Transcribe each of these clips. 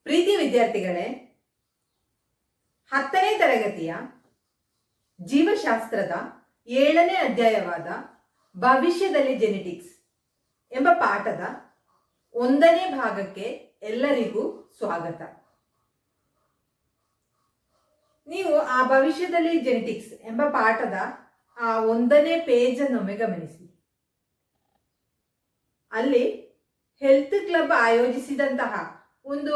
ಪ್ರೀತಿ ವಿದ್ಯಾರ್ಥಿಗಳೇ, 10ನೇ ತರಗತಿಯ ಜೀವಶಾಸ್ತ್ರದ 7ನೇ ಅಧ್ಯಾಯವಾದ ಭವಿಷ್ಯದಲ್ಲಿ ಜೆನೆಟಿಕ್ಸ್ ಎಂಬ ಪಾಠದ 1ನೇ ಭಾಗಕ್ಕೆ ಎಲ್ಲರಿಗೂ ಸ್ವಾಗತ. ನೀವು ಆ ಭವಿಷ್ಯದಲ್ಲಿ ಜೆನೆಟಿಕ್ಸ್ ಎಂಬ ಪಾಠದ ಆ 1ನೇ ಪೇಜ್ ಅನ್ನೊಮ್ಮೆ ಗಮನಿಸಿ. ಅಲ್ಲಿ ಹೆಲ್ತ್ ಕ್ಲಬ್ ಆಯೋಜಿಸಿದಂತಹ ಒಂದು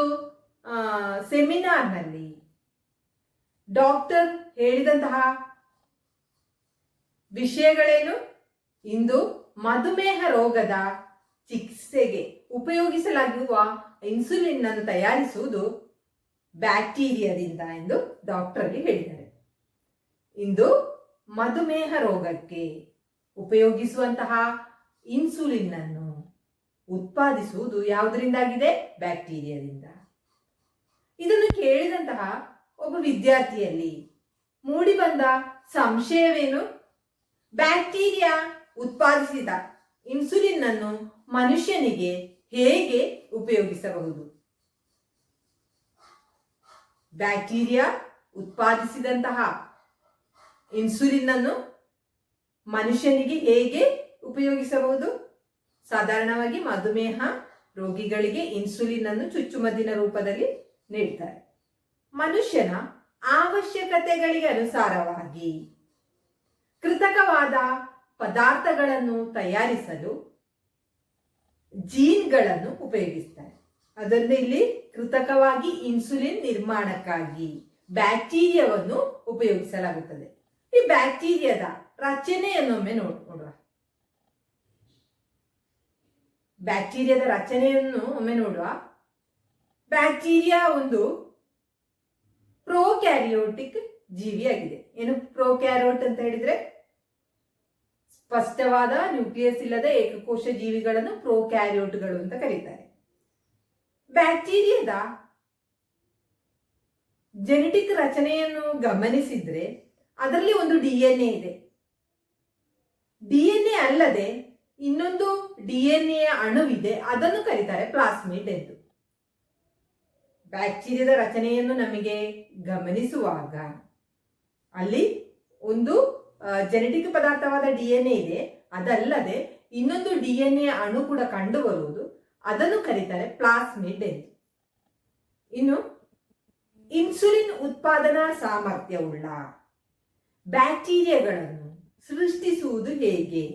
ಸೆಮಿನಾರ್ನಲ್ಲಿ ಡಾಕ್ಟರ್ ಹೇಳಿದಂತಹ ವಿಷಯಗಳೇನು? ಇಂದು ಮಧುಮೇಹ ರೋಗದ ಚಿಕಿತ್ಸೆಗೆ ಉಪಯೋಗಿಸಲಾಗುವ ಇನ್ಸುಲಿನ್ ಅನ್ನು ತಯಾರಿಸುವುದು ಬ್ಯಾಕ್ಟೀರಿಯಾದಿಂದ ಎಂದು ಡಾಕ್ಟರ್ ಅಲ್ಲಿ ಹೇಳಿದ್ದಾರೆ. ಇಂದು ಮಧುಮೇಹ ರೋಗಕ್ಕೆ ಉಪಯೋಗಿಸುವಂತಹ ಇನ್ಸುಲಿನ್ ಅನ್ನು ಉತ್ಪಾದಿಸುವುದು ಯಾವುದರಿಂದಾಗಿದೆ? ಬ್ಯಾಕ್ಟೀರಿಯಾದಿಂದ. ಇದನ್ನು ಕೇಳಿದಂತಹ ಒಬ್ಬ ವಿದ್ಯಾರ್ಥಿಯಲ್ಲಿ ಮೂಡಿ ಬಂದ ಸಂಶಯವೇನು? ಬ್ಯಾಕ್ಟೀರಿಯಾ ಉತ್ಪಾದಿಸಿದ ಇನ್ಸುಲಿನ್ ಅನ್ನು ಮನುಷ್ಯನಿಗೆ ಹೇಗೆ ಉಪಯೋಗಿಸಬಹುದು? ಬ್ಯಾಕ್ಟೀರಿಯಾ ಉತ್ಪಾದಿಸಿದಂತಹ ಇನ್ಸುಲಿನ್ ಅನ್ನು ಮನುಷ್ಯನಿಗೆ ಹೇಗೆ ಉಪಯೋಗಿಸಬಹುದು? ಸಾಧಾರಣವಾಗಿ ಮಧುಮೇಹ ರೋಗಿಗಳಿಗೆ ಇನ್ಸುಲಿನ್ ಅನ್ನು ಚುಚ್ಚುಮದ್ದಿನ ರೂಪದಲ್ಲಿ ನೀಡ್ತಾರೆ. ಮನುಷ್ಯನ ಅವಶ್ಯಕತೆಗಳಿಗೆ ಅನುಸಾರವಾಗಿ ಕೃತಕವಾದ ಪದಾರ್ಥಗಳನ್ನು ತಯಾರಿಸಲು ಜೀನ್ಗಳನ್ನು ಉಪಯೋಗಿಸ್ತಾರೆ. ಅದರಿಂದ ಇಲ್ಲಿ ಕೃತಕವಾಗಿ ಇನ್ಸುಲಿನ್ ನಿರ್ಮಾಣಕ್ಕಾಗಿ ಬ್ಯಾಕ್ಟೀರಿಯಾವನ್ನು ಉಪಯೋಗಿಸಲಾಗುತ್ತದೆ. ಈ ಬ್ಯಾಕ್ಟೀರಿಯಾದ ರಚನೆಯನ್ನೊಮ್ಮೆ ನೋಡುವ. ಬ್ಯಾಕ್ಟೀರಿಯಾದ ರಚನೆಯನ್ನು ಒಮ್ಮೆ ನೋಡುವ. ಬ್ಯಾಕ್ಟೀರಿಯಾ ಒಂದು ಪ್ರೋಕ್ಯಾರಿಯೋಟಿಕ್ ಜೀವಿಯಾಗಿದೆ. ಏನು ಪ್ರೋಕ್ಯಾರಿಯೋಟ್ ಅಂತ ಹೇಳಿದ್ರೆ? ಸ್ಪಷ್ಟವಾದ ನ್ಯೂಕ್ಲಿಯಸ್ ಇಲ್ಲದ ಏಕಕೋಶ ಜೀವಿಗಳನ್ನು ಪ್ರೋಕ್ಯಾರಿಯೋಟ್ಗಳು ಅಂತ ಕರೀತಾರೆ. ಬ್ಯಾಕ್ಟೀರಿಯಾದ ಜೆನೆಟಿಕ್ ರಚನೆಯನ್ನು ಗಮನಿಸಿದ್ರೆ ಅದರಲ್ಲಿ ಒಂದು ಡಿಎನ್ಎ ಇದೆ. ಡಿಎನ್ಎ ಅಲ್ಲದೆ ಇನ್ನೊಂದು ಡಿಎನ್ಎ ಅಣುವಿದೆ, ಅದನ್ನು ಕರೀತಾರೆ ಪ್ಲಾಸ್ಮಿಡ್ ಎಂದು. ಬ್ಯಾಕ್ಟೀರಿಯಾದ ರಚನೆಯನ್ನು ನಮಗೆ ಗಮನಿಸುವಾಗ ಅಲ್ಲಿ ಒಂದು ಜೆನೆಟಿಕ್ ಪದಾರ್ಥವಾದ ಡಿಎನ್ಎ ಇದೆ, ಅದಲ್ಲದೆ ಇನ್ನೊಂದು ಡಿಎನ್ಎ ಅಣು ಕೂಡ ಕಂಡು ಬರುವುದು, ಅದನ್ನು ಕರೀತಾರೆ ಪ್ಲಾಸ್ಮಿಡ್ ಎಂದು. ಇನ್ನು ಇನ್ಸುಲಿನ್ ಉತ್ಪಾದನಾ ಸಾಮರ್ಥ್ಯವುಳ್ಳ ಬ್ಯಾಕ್ಟೀರಿಯಾಗಳನ್ನು ಸೃಷ್ಟಿಸುವುದು ಹೇಗೆ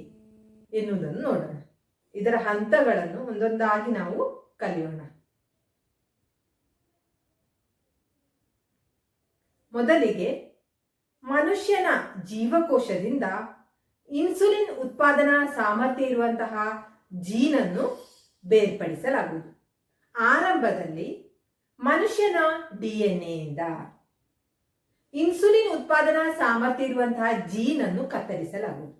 ಎನ್ನುವುದನ್ನು ನೋಡೋಣ. ಇದರ ಹಂತಗಳನ್ನು ಒಂದೊಂದಾಗಿ ನಾವು ಕಲಿಯೋಣ. ಮೊದಲಿಗೆ ಮನುಷ್ಯನ ಜೀವಕೋಶದಿಂದ ಇನ್ಸುಲಿನ್ ಉತ್ಪಾದನಾ ಸಾಮರ್ಥ್ಯ ಇರುವಂತಹ ಜೀನನ್ನು ಬೇರ್ಪಡಿಸಲಾಗುವುದು. ಆರಂಭದಲ್ಲಿ ಮನುಷ್ಯನ ಡಿಎನ್ಎ ಇಂದ ಇನ್ಸುಲಿನ್ ಉತ್ಪಾದನಾ ಸಾಮರ್ಥ್ಯ ಇರುವಂತಹ ಜೀನನ್ನು ಕತ್ತರಿಸಲಾಗುವುದು.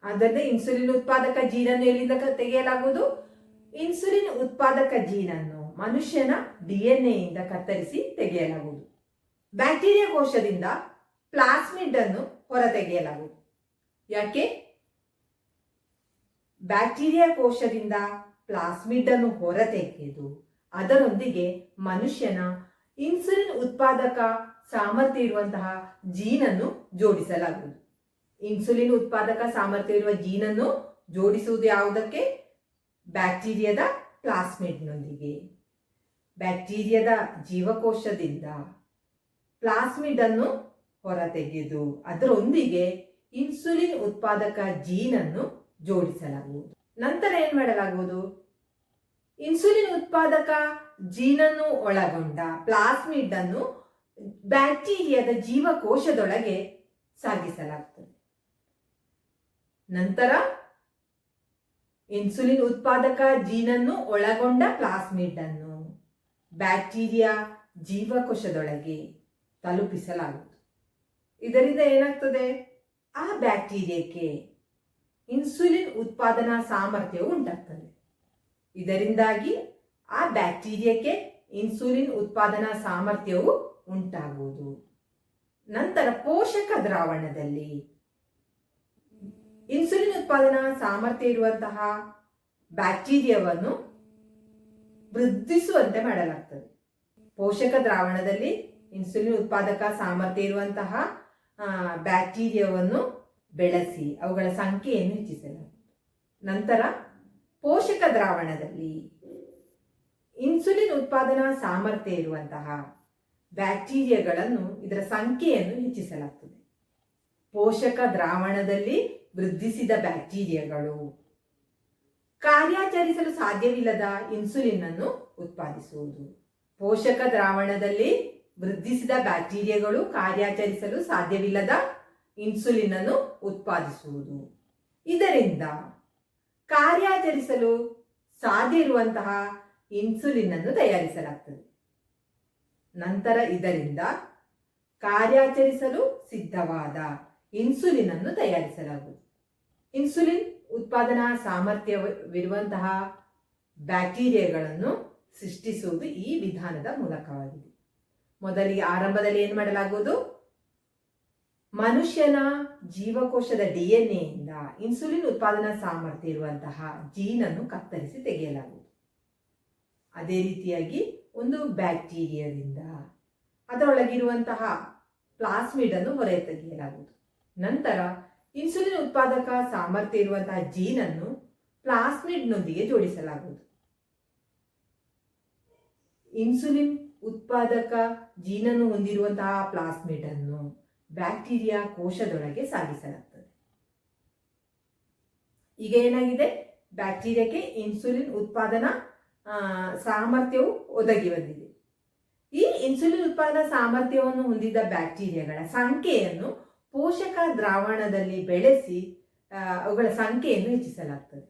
ಆದ್ದರಿಂದ ಇನ್ಸುಲಿನ್ ಉತ್ಪಾದಕ ಜೀನನ್ನು ಎಲ್ಲಿಂದ ತೆಗೆಯಲಾಗುವುದು? ಇನ್ಸುಲಿನ್ ಉತ್ಪಾದಕ ಜೀನನ್ನು ಮನುಷ್ಯನ ಡಿಎನ್ಎ ಇಂದ ಕತ್ತರಿಸಿ ತೆಗೆಯಲಾಗುವುದು. ಬ್ಯಾಕ್ಟೀರಿಯಾ ಕೋಶದಿಂದ ಪ್ಲಾಸ್ಮಿಡ್ ಅನ್ನು ಹೊರತೆಗೆಯಲಾಗುವುದು. ಯಾಕೆ? ಬ್ಯಾಕ್ಟೀರಿಯಾ ಕೋಶದಿಂದ ಪ್ಲಾಸ್ಮಿಡ್ ಅನ್ನು ಹೊರತೆಗೆದು ಅದರೊಂದಿಗೆ ಮನುಷ್ಯನ ಇನ್ಸುಲಿನ್ ಉತ್ಪಾದಕ ಸಾಮರ್ಥ್ಯ ಇರುವಂತಹ ಜೀನನ್ನು ಜೋಡಿಸಲಾಗುವುದು. ಇನ್ಸುಲಿನ್ ಉತ್ಪಾದಕ ಸಾಮರ್ಥ್ಯ ಇರುವ ಜೀನನ್ನು ಜೋಡಿಸುವುದು ಯಾವುದಕ್ಕೆ? ಬ್ಯಾಕ್ಟೀರಿಯಾದ ಪ್ಲಾಸ್ಮಿಡ್ನೊಂದಿಗೆ. ಬ್ಯಾಕ್ಟೀರಿಯಾದ ಜೀವಕೋಶದಿಂದ ಪ್ಲಾಸ್ಮಿಡ್ ಅನ್ನು ಹೊರತೆಗೆದು ಅದರೊಂದಿಗೆ ಇನ್ಸುಲಿನ್ ಉತ್ಪಾದಕ ಜೀನ್ ಅನ್ನು ಜೋಡಿಸಲಾಗುವುದು. ನಂತರ ಏನ್ ಮಾಡಲಾಗುವುದು? ಇನ್ಸುಲಿನ್ ಉತ್ಪಾದಕ ಜೀನನ್ನು ಒಳಗೊಂಡ ಪ್ಲಾಸ್ಮಿಡ್ ಅನ್ನು ಬ್ಯಾಕ್ಟೀರಿಯಾದ ಜೀವಕೋಶದೊಳಗೆ ಸಾಗಿಸಲಾಗುತ್ತದೆ. ನಂತರ ಇನ್ಸುಲಿನ್ ಉತ್ಪಾದಕ ಜೀನನ್ನು ಒಳಗೊಂಡ ಪ್ಲಾಸ್ಮಿಡ್ ಅನ್ನು ಬ್ಯಾಕ್ಟೀರಿಯಾ ಜೀವಕೋಶದೊಳಗೆ ತಲುಪಿಸಲಾಗುವುದು. ಇದರಿಂದ ಏನಾಗ್ತದೆ? ಆ ಬ್ಯಾಕ್ಟೀರಿಯಾಕ್ಕೆ ಇನ್ಸುಲಿನ್ ಉತ್ಪಾದನಾ ಸಾಮರ್ಥ್ಯವು ಉಂಟಾಗ್ತದೆ. ಇದರಿಂದಾಗಿ ಆ ಬ್ಯಾಕ್ಟೀರಿಯಾಕ್ಕೆ ಇನ್ಸುಲಿನ್ ಉತ್ಪಾದನಾ ಸಾಮರ್ಥ್ಯವು ಉಂಟಾಗುವುದು. ನಂತರ ಪೋಷಕ ದ್ರಾವಣದಲ್ಲಿ ಇನ್ಸುಲಿನ್ ಉತ್ಪಾದನಾ ಸಾಮರ್ಥ್ಯ ಇರುವಂತಹ ಬ್ಯಾಕ್ಟೀರಿಯಾವನ್ನು ವೃದ್ಧಿಸುವಂತೆ ಮಾಡಲಾಗ್ತದೆ. ಪೋಷಕ ದ್ರಾವಣದಲ್ಲಿ ಇನ್ಸುಲಿನ್ ಉತ್ಪಾದಕ ಸಾಮರ್ಥ್ಯ ಇರುವಂತಹ ಬ್ಯಾಕ್ಟೀರಿಯಾವನ್ನು ಬೆಳೆಸಿ ಅವುಗಳ ಸಂಖ್ಯೆಯನ್ನು ಹೆಚ್ಚಿಸಲಾಗುತ್ತದೆ. ನಂತರ ಪೋಷಕ ದ್ರಾವಣದಲ್ಲಿ ಇನ್ಸುಲಿನ್ ಉತ್ಪಾದನಾ ಸಾಮರ್ಥ್ಯ ಇರುವಂತಹ ಬ್ಯಾಕ್ಟೀರಿಯಾಗಳನ್ನು ಇದರ ಸಂಖ್ಯೆಯನ್ನು ಹೆಚ್ಚಿಸಲಾಗುತ್ತದೆ. ಪೋಷಕ ದ್ರಾವಣದಲ್ಲಿ ವೃದ್ಧಿಸಿದ ಬ್ಯಾಕ್ಟೀರಿಯಾಗಳು ಕಾರ್ಯಾಚರಿಸಲು ಸಾಧ್ಯವಿಲ್ಲದ ಇನ್ಸುಲಿನ್ ಅನ್ನು ಉತ್ಪಾದಿಸುವುದು. ಪೋಷಕ ದ್ರಾವಣದಲ್ಲಿ ವೃದ್ಧಿಸಿದ ಬ್ಯಾಕ್ಟೀರಿಯಾಗಳು ಕಾರ್ಯಾಚರಿಸಲು ಸಾಧ್ಯವಿಲ್ಲದ ಇನ್ಸುಲಿನ್ ಅನ್ನು ಉತ್ಪಾದಿಸುವುದು. ಇದರಿಂದ ಕಾರ್ಯಾಚರಿಸಲು ಸಾಧ್ಯ ಇರುವಂತಹ ಇನ್ಸುಲಿನ್ ಅನ್ನು ತಯಾರಿಸಲಾಗುತ್ತದೆ. ನಂತರ ಇದರಿಂದ ಕಾರ್ಯಾಚರಿಸಲು ಸಿದ್ಧವಾದ ಇನ್ಸುಲಿನ್ ಅನ್ನು ತಯಾರಿಸಲಾಗುವುದು. ಇನ್ಸುಲಿನ್ ಉತ್ಪಾದನಾ ಸಾಮರ್ಥ್ಯವಿರುವಂತಹ ಬ್ಯಾಕ್ಟೀರಿಯಾಗಳನ್ನು ಸೃಷ್ಟಿಸುವುದು ಈ ವಿಧಾನದ ಮೂಲಕವಾಗಿದೆ. ಮೊದಲಿಗೆ ಆರಂಭದಲ್ಲಿ ಏನು ಮಾಡಲಾಗುವುದು? ಮನುಷ್ಯನ ಜೀವಕೋಶದ DNA ಇಂದ ಇನ್ಸುಲಿನ್ ಉತ್ಪಾದನಾ ಸಾಮರ್ಥ್ಯ ಇರುವಂತಹ ಜೀನ್ ಅನ್ನು ಕತ್ತರಿಸಿ ತೆಗೆಯಲಾಗುವುದು. ಅದೇ ರೀತಿಯಾಗಿ ಒಂದು ಬ್ಯಾಕ್ಟೀರಿಯಾದಿಂದ ಅದರೊಳಗಿರುವಂತಹ ಪ್ಲಾಸ್ಮಿಡ್ ಅನ್ನು ಹೊರ ತೆಗೆಯಲಾಗುವುದು. ನಂತರ ಇನ್ಸುಲಿನ್ ಉತ್ಪಾದಕ ಸಾಮರ್ಥ್ಯ ಇರುವಂತಹ ಜೀನ್ ಅನ್ನು ಪ್ಲಾಸ್ಮಿಡ್ನೊಂದಿಗೆ ಜೋಡಿಸಲಾಗುವುದು. ಇನ್ಸುಲಿನ್ ಉತ್ಪಾದಕ ಜೀನನ್ನು ಹೊಂದಿರುವಂತಹ ಪ್ಲಾಸ್ಮಿಡ್ ಅನ್ನು ಬ್ಯಾಕ್ಟೀರಿಯಾ ಕೋಶದೊಳಗೆ ಸಾಗಿಸಲಾಗುತ್ತದೆ. ಈಗ ಏನಾಗಿದೆ? ಬ್ಯಾಕ್ಟೀರಿಯಾಕ್ಕೆ ಇನ್ಸುಲಿನ್ ಉತ್ಪಾದನಾ ಸಾಮರ್ಥ್ಯವು ಒದಗಿ ಬಂದಿದೆ. ಈ ಇನ್ಸುಲಿನ್ ಉತ್ಪಾದನಾ ಸಾಮರ್ಥ್ಯವನ್ನು ಹೊಂದಿದ ಬ್ಯಾಕ್ಟೀರಿಯಾಗಳ ಸಂಖ್ಯೆಯನ್ನು ಪೋಷಕ ದ್ರಾವಣದಲ್ಲಿ ಬೆಳೆಸಿ ಅವುಗಳ ಸಂಖ್ಯೆಯನ್ನು ಹೆಚ್ಚಿಸಲಾಗುತ್ತದೆ.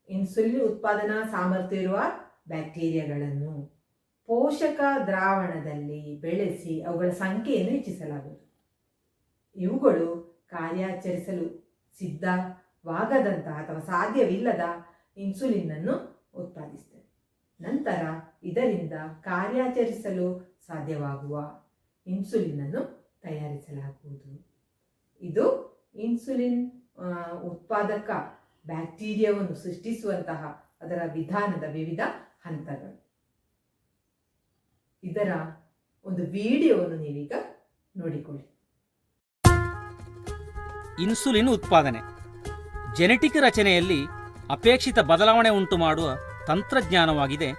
ಇನ್ಸುಲಿನ್ ಉತ್ಪಾದನಾ ಸಾಮರ್ಥ್ಯ ಇರುವ ಬ್ಯಾಕ್ಟೀರಿಯಾಗಳನ್ನು ಪೋಷಕ ದ್ರಾವಣದಲ್ಲಿ ಬೆಳೆಸಿ ಅವುಗಳ ಸಂಖ್ಯೆಯನ್ನು ಹೆಚ್ಚಿಸಲಾಗುವುದು. ಇವುಗಳು ಕಾರ್ಯಾಚರಿಸಲು ಸಿದ್ಧವಾಗದಂತಹ ಅಥವಾ ಸಾಧ್ಯವಿಲ್ಲದ ಇನ್ಸುಲಿನ್ ಅನ್ನು ಉತ್ಪಾದಿಸುತ್ತವೆ. ನಂತರ ಇದರಿಂದ ಕಾರ್ಯಾಚರಿಸಲು ಸಾಧ್ಯವಾಗುವ ಇನ್ಸುಲಿನ್ ಅನ್ನು ತಯಾರಿಸಲಾಗುವುದು. ಇದು ಇನ್ಸುಲಿನ್ ಉತ್ಪಾದಕ ಬ್ಯಾಕ್ಟೀರಿಯಾವನ್ನು ಸೃಷ್ಟಿಸುವಂತಹ ಅದರ ವಿಧಾನದ ವಿವಿಧ ಹಂತಗಳು. ಇದರ ಒಂದು ವಿಡಿಯೋವನ್ನು ನೀವೀಗ ನೋಡಿಕೊಳ್ಳಿ. ಇನ್ಸುಲಿನ್ ಉತ್ಪಾದನೆ ಜೆನೆಟಿಕ್ ರಚನೆಯಲ್ಲಿ ಅಪೇಕ್ಷಿತ ಬದಲಾವಣೆ ಉಂಟು ಮಾಡುವ ತಂತ್ರಜ್ಞಾನವಾಗಿದೆ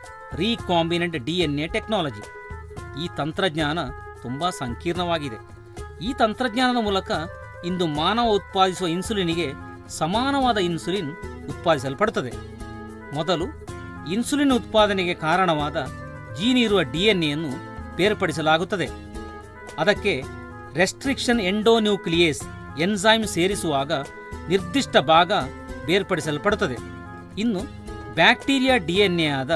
ರೀಕಾಂಬಿನೆಂಟ್ DNA ಟೆಕ್ನಾಲಜಿ. ಈ ತಂತ್ರಜ್ಞಾನ ತುಂಬ ಸಂಕೀರ್ಣವಾಗಿದೆ. ಈ ತಂತ್ರಜ್ಞಾನದ ಮೂಲಕ ಇಂದು ಮಾನವ ಉತ್ಪಾದಿಸುವ ಇನ್ಸುಲಿನ್ಗೆ ಸಮಾನವಾದ ಇನ್ಸುಲಿನ್ ಉತ್ಪಾದಿಸಲ್ಪಡುತ್ತದೆ. ಮೊದಲು ಇನ್ಸುಲಿನ್ ಉತ್ಪಾದನೆಗೆ ಕಾರಣವಾದ ಜೀನ್ ಇರುವ DNA ಬೇರ್ಪಡಿಸಲಾಗುತ್ತದೆ. ಅದಕ್ಕೆ ರೆಸ್ಟ್ರಿಕ್ಷನ್ ಎಂಡೋನ್ಯೂಕ್ಲಿಯೇಸ್ ಎನ್ಸೈಮ್ ಸೇರಿಸುವಾಗ ನಿರ್ದಿಷ್ಟ ಭಾಗ ಬೇರ್ಪಡಿಸಲ್ಪಡುತ್ತದೆ. ಇನ್ನು ಬ್ಯಾಕ್ಟೀರಿಯಾ DNA ಆದ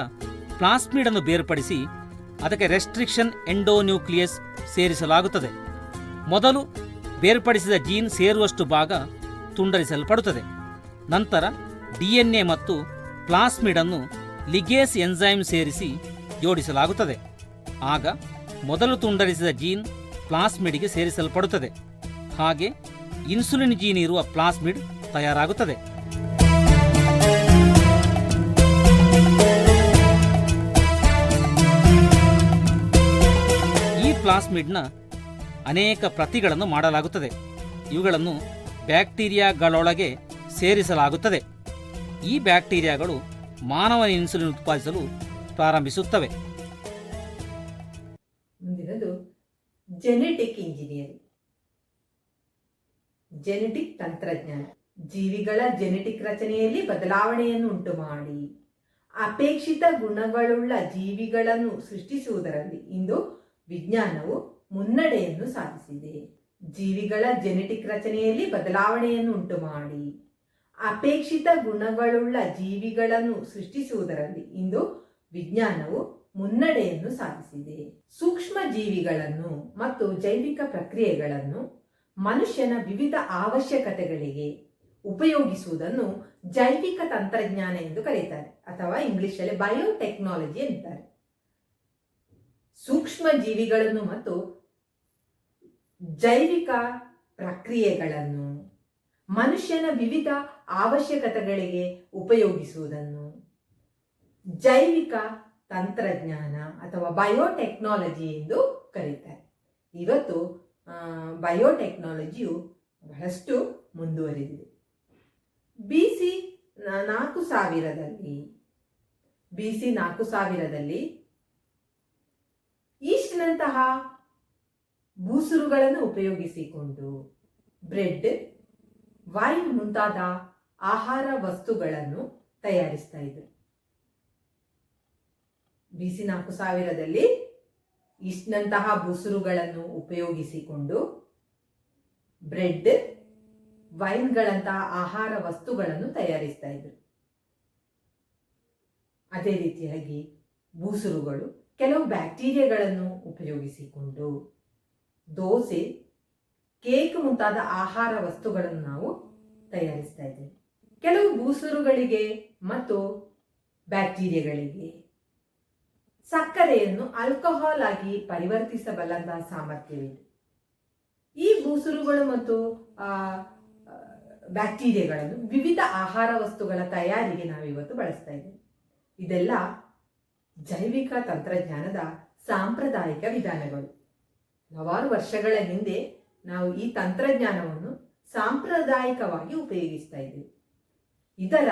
ಪ್ಲಾಸ್ಮಿಡ್ ಅನ್ನು ಬೇರ್ಪಡಿಸಿ ಅದಕ್ಕೆ ರೆಸ್ಟ್ರಿಕ್ಷನ್ ಎಂಡೋನ್ಯೂಕ್ಲಿಯಸ್ ಸೇರಿಸಲಾಗುತ್ತದೆ. ಮೊದಲು ಬೇರ್ಪಡಿಸಿದ ಜೀನ್ ಸೇರುವಷ್ಟು ಭಾಗ ತುಂಡರಿಸಲ್ಪಡುತ್ತದೆ. ನಂತರ DNA ಮತ್ತು ಪ್ಲಾಸ್ಮಿಡ್ ಅನ್ನು ಲಿಗೇಸ್ ಎನ್ಸೈಮ್ ಸೇರಿಸಿ ಜೋಡಿಸಲಾಗುತ್ತದೆ. ಆಗ ಮೊದಲು ತುಂಡರಿಸಿದ ಜೀನ್ ಪ್ಲಾಸ್ಮಿಡ್ಗೆ ಸೇರಿಸಲ್ಪಡುತ್ತದೆ. ಹಾಗೆ ಇನ್ಸುಲಿನ್ ಜೀನ್ ಇರುವ ಪ್ಲಾಸ್ಮಿಡ್ ತಯಾರಾಗುತ್ತದೆ. ಈ ಪ್ಲಾಸ್ಮಿಡ್ನ ಅನೇಕ ಪ್ರತಿಗಳನ್ನು ಮಾಡಲಾಗುತ್ತದೆ. ಇವುಗಳನ್ನು ಬ್ಯಾಕ್ಟೀರಿಯಾಗಳೊಳಗೆ ಸೇರಿಸಲಾಗುತ್ತದೆ. ಈ ಬ್ಯಾಕ್ಟೀರಿಯಾಗಳು ಮಾನವನ ಇನ್ಸುಲಿನ್ ಉತ್ಪಾದಿಸಲು ಪ್ರಾರಂಭಿಸುತ್ತವೆ. ಮುಂದಿನದು ಜೆನೆಟಿಕ್ ಇಂಜಿನಿಯರಿಂಗ್. ಜೆನೆಟಿಕ್ ತಂತ್ರಜ್ಞಾನ ಜೀವಿಗಳ ಜೆನೆಟಿಕ್ ರಚನೆಯಲ್ಲಿ ಬದಲಾವಣೆಯನ್ನು ಉಂಟು ಮಾಡಿ ಅಪೇಕ್ಷಿತ ಗುಣಗಳುಳ್ಳ ಜೀವಿಗಳನ್ನು ಸೃಷ್ಟಿಸುವುದರಲ್ಲಿ ಇಂದು ವಿಜ್ಞಾನವು ಮುನ್ನಡೆಯನ್ನು ಸಾಧಿಸಿದೆ. ಜೀವಿಗಳ ಜೆನೆಟಿಕ್ ರಚನೆಯಲ್ಲಿ ಬದಲಾವಣೆಯನ್ನು ಉಂಟು ಮಾಡಿ ಅಪೇಕ್ಷಿತ ಗುಣಗಳುಳ್ಳ ಜೀವಿಗಳನ್ನು ಸೃಷ್ಟಿಸುವುದರಲ್ಲಿ ಇಂದು ವಿಜ್ಞಾನವು ಮುನ್ನಡೆಯನ್ನು ಸಾಧಿಸಿದೆ. ಸೂಕ್ಷ್ಮ ಜೀವಿಗಳನ್ನು ಮತ್ತು ಜೈವಿಕ ಪ್ರಕ್ರಿಯೆಗಳನ್ನು ಮನುಷ್ಯನ ವಿವಿಧ ಅವಶ್ಯಕತೆಗಳಿಗೆ ಉಪಯೋಗಿಸುವುದನ್ನು ಜೈವಿಕ ತಂತ್ರಜ್ಞಾನ ಎಂದು ಕರೆಯುತ್ತಾರೆ, ಅಥವಾ ಇಂಗ್ಲಿಷಲ್ಲಿ ಬಯೋಟೆಕ್ನಾಲಜಿ ಅಂತಾರೆ. ಸೂಕ್ಷ್ಮ ಜೀವಿಗಳನ್ನು ಮತ್ತು ಜೈವಿಕ ಪ್ರಕ್ರಿಯೆಗಳನ್ನು ಮನುಷ್ಯನ ವಿವಿಧ ಅವಶ್ಯಕತೆಗಳಿಗೆ ಉಪಯೋಗಿಸುವುದನ್ನು ಜೈವಿಕ ತಂತ್ರಜ್ಞಾನ ಅಥವಾ ಬಯೋಟೆಕ್ನಾಲಜಿ ಎಂದು ಕರೆಯುತ್ತಾರೆ. ಇವತ್ತು ಬಯೋಟೆಕ್ನಾಲಜಿಯು ಬಹಳಷ್ಟು ಮುಂದುವರಿದಿದೆ. BC 4000ರಲ್ಲಿ ಈಸ್ಟ್ನಂತಹ ಬೂಸುರುಗಳನ್ನು ಉಪಯೋಗಿಸಿಕೊಂಡು ಬ್ರೆಡ್, ವೈನ್ ಮುಂತಾದ ಆಹಾರ ವಸ್ತುಗಳನ್ನು ತಯಾರಿಸ್ತಾ ಇದ್ರು. BC 4000ರಲ್ಲಿ ಈಸ್ಟ್ನಂತಹ ಬೂಸುರುಗಳನ್ನು ಉಪಯೋಗಿಸಿಕೊಂಡು ಬ್ರೆಡ್, ವೈನ್ಗಳಂತಹ ಆಹಾರ ವಸ್ತುಗಳನ್ನು ತಯಾರಿಸ್ತಾ ಇದ್ರು. ಅದೇ ರೀತಿಯಾಗಿ ಬೂಸುರುಗಳು ಕೆಲವು ಬ್ಯಾಕ್ಟೀರಿಯಾಗಳನ್ನು ಉಪಯೋಗಿಸಿಕೊಂಡು ದೋಸೆ, ಕೇಕ್ ಮುಂತಾದ ಆಹಾರ ವಸ್ತುಗಳನ್ನು ನಾವು ತಯಾರಿಸ್ತಾ ಇದ್ದೇವೆ. ಕೆಲವು ಬೂಸುರುಗಳಿಗೆ ಮತ್ತು ಬ್ಯಾಕ್ಟೀರಿಯಾಗಳಿಗೆ ಸಕ್ಕರೆಯನ್ನು ಆಲ್ಕೋಹಾಲ್ ಆಗಿ ಪರಿವರ್ತಿಸಬಲ್ಲಂತಹ ಸಾಮರ್ಥ್ಯವಿದೆ. ಈ ಬೂಸುರುಗಳು ಮತ್ತು ಬ್ಯಾಕ್ಟೀರಿಯಾಗಳನ್ನು ವಿವಿಧ ಆಹಾರ ವಸ್ತುಗಳ ತಯಾರಿಗೆ ನಾವಿವತ್ತು ಬಳಸ್ತಾ ಇದ್ದೇವೆ. ಇದೆಲ್ಲ ಜೈವಿಕ ತಂತ್ರಜ್ಞಾನದ ಸಾಂಪ್ರದಾಯಿಕ ವಿಧಾನಗಳು. ಹಲವಾರು ವರ್ಷಗಳ ಹಿಂದೆ ನಾವು ಈ ತಂತ್ರಜ್ಞಾನವನ್ನು ಸಾಂಪ್ರದಾಯಿಕವಾಗಿ ಉಪಯೋಗಿಸ್ತಾ ಇದ್ದೇವೆ. ಇದರ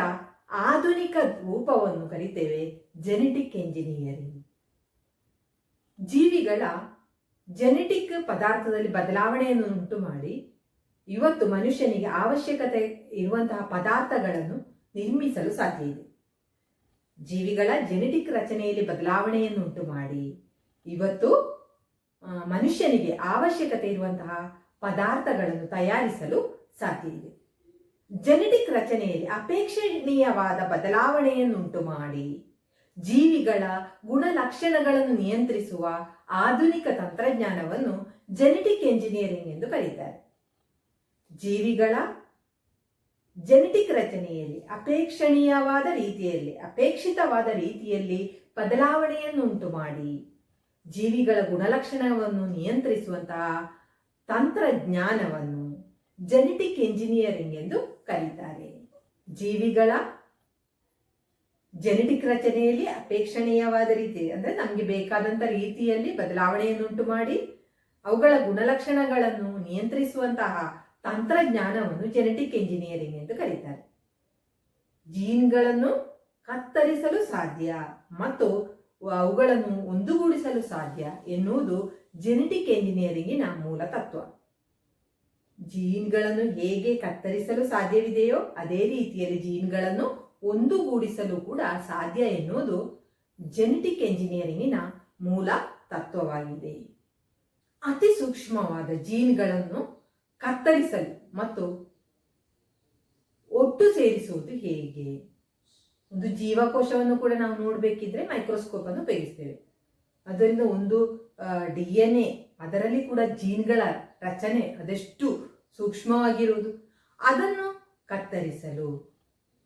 ಆಧುನಿಕ ರೂಪವನ್ನು ಕರಿತೇವೆ ಜೆನೆಟಿಕ್ ಎಂಜಿನಿಯರಿಂಗ್. ಜೀವಿಗಳ ಜೆನೆಟಿಕ್ ಪದಾರ್ಥದಲ್ಲಿ ಬದಲಾವಣೆಯನ್ನು ಉಂಟು ಮಾಡಿ ಇವತ್ತು ಮನುಷ್ಯನಿಗೆ ಅವಶ್ಯಕತೆ ಇರುವಂತಹ ಪದಾರ್ಥಗಳನ್ನು ನಿರ್ಮಿಸಲು ಸಾಧ್ಯ ಇದೆ. ಜೀವಿಗಳ ಜೆನೆಟಿಕ್ ರಚನೆಯಲ್ಲಿ ಬದಲಾವಣೆಯನ್ನು ಉಂಟು ಮಾಡಿ ಇವತ್ತು ಮನುಷ್ಯನಿಗೆ ಅವಶ್ಯಕತೆ ಇರುವಂತಹ ಪದಾರ್ಥಗಳನ್ನು ತಯಾರಿಸಲು ಸಾಧ್ಯ ಇದೆ. ಜೆನೆಟಿಕ್ ರಚನೆಯಲ್ಲಿ ಅಪೇಕ್ಷಣೀಯವಾದ ಬದಲಾವಣೆಯನ್ನು ಉಂಟು ಮಾಡಿ ಜೀವಿಗಳ ಗುಣಲಕ್ಷಣಗಳನ್ನು ನಿಯಂತ್ರಿಸುವ ಆಧುನಿಕ ತಂತ್ರಜ್ಞಾನವನ್ನು ಜೆನೆಟಿಕ್ ಎಂಜಿನಿಯರಿಂಗ್ ಎಂದು ಕರೆಯುತ್ತಾರೆ. ಜೀವಿಗಳ ಜೆನೆಟಿಕ್ ರಚನೆಯಲ್ಲಿ ಅಪೇಕ್ಷಿತವಾದ ರೀತಿಯಲ್ಲಿ ಬದಲಾವಣೆಯನ್ನು ಉಂಟು ಮಾಡಿ ಜೀವಿಗಳ ಗುಣಲಕ್ಷಣವನ್ನು ನಿಯಂತ್ರಿಸುವಂತಹ ತಂತ್ರಜ್ಞಾನವನ್ನು ಜೆನೆಟಿಕ್ ಎಂಜಿನಿಯರಿಂಗ್ ಎಂದು ಕರೀತಾರೆ. ಜೀವಿಗಳ ಜೆನೆಟಿಕ್ ರಚನೆಯಲ್ಲಿ ಅಪೇಕ್ಷಣೀಯವಾದ ರೀತಿ ಅಂದರೆ ನಮಗೆ ಬೇಕಾದಂಥ ರೀತಿಯಲ್ಲಿ ಬದಲಾವಣೆಯನ್ನುಂಟು ಮಾಡಿ ಅವುಗಳ ಗುಣಲಕ್ಷಣಗಳನ್ನು ನಿಯಂತ್ರಿಸುವಂತಹ ತಂತ್ರಜ್ಞಾನವನ್ನು ಜೆನೆಟಿಕ್ ಎಂಜಿನಿಯರಿಂಗ್ ಎಂದು ಕರೀತಾರೆ. ಜೀನ್ಗಳನ್ನು ಕತ್ತರಿಸಲು ಸಾಧ್ಯ ಮತ್ತು ಅವುಗಳನ್ನು ಒಂದುಗೂಡಿಸಲು ಸಾಧ್ಯ ಎನ್ನುವುದು ಜೆನೆಟಿಕ್ ಎಂಜಿನಿಯರಿಂಗಿನ ಮೂಲ ತತ್ವ. ಜೀನ್ಗಳನ್ನು ಹೇಗೆ ಕತ್ತರಿಸಲು ಸಾಧ್ಯವಿದೆಯೋ ಅದೇ ರೀತಿಯಲ್ಲಿ ಜೀನ್ಗಳನ್ನು ಒಂದುಗೂಡಿಸಲು ಕೂಡ ಸಾಧ್ಯ ಎನ್ನುವುದು ಜೆನೆಟಿಕ್ ಎಂಜಿನಿಯರಿಂಗಿನ ಮೂಲ ತತ್ವವಾಗಿದೆ. ಅತಿ ಸೂಕ್ಷ್ಮವಾದ ಜೀನ್ಗಳನ್ನು ಕತ್ತರಿಸಲು ಮತ್ತು ಒಟ್ಟು ಸೇರಿಸುವುದು ಹೇಗೆ? ಒಂದು ಜೀವಕೋಶವನ್ನು ಕೂಡ ನಾವು ನೋಡಬೇಕಿದ್ರೆ ಮೈಕ್ರೋಸ್ಕೋಪ್ ಅನ್ನು ಉಪಯೋಗಿಸ್ತೇವೆ. ಅದರಿಂದ ಒಂದು DNA ಅದರಲ್ಲಿ ಕೂಡ ಜೀನ್ಗಳ ರಚನೆ ಅದೆಷ್ಟು ಸೂಕ್ಷ್ಮವಾಗಿರುವುದು, ಅದನ್ನು ಕತ್ತರಿಸಲು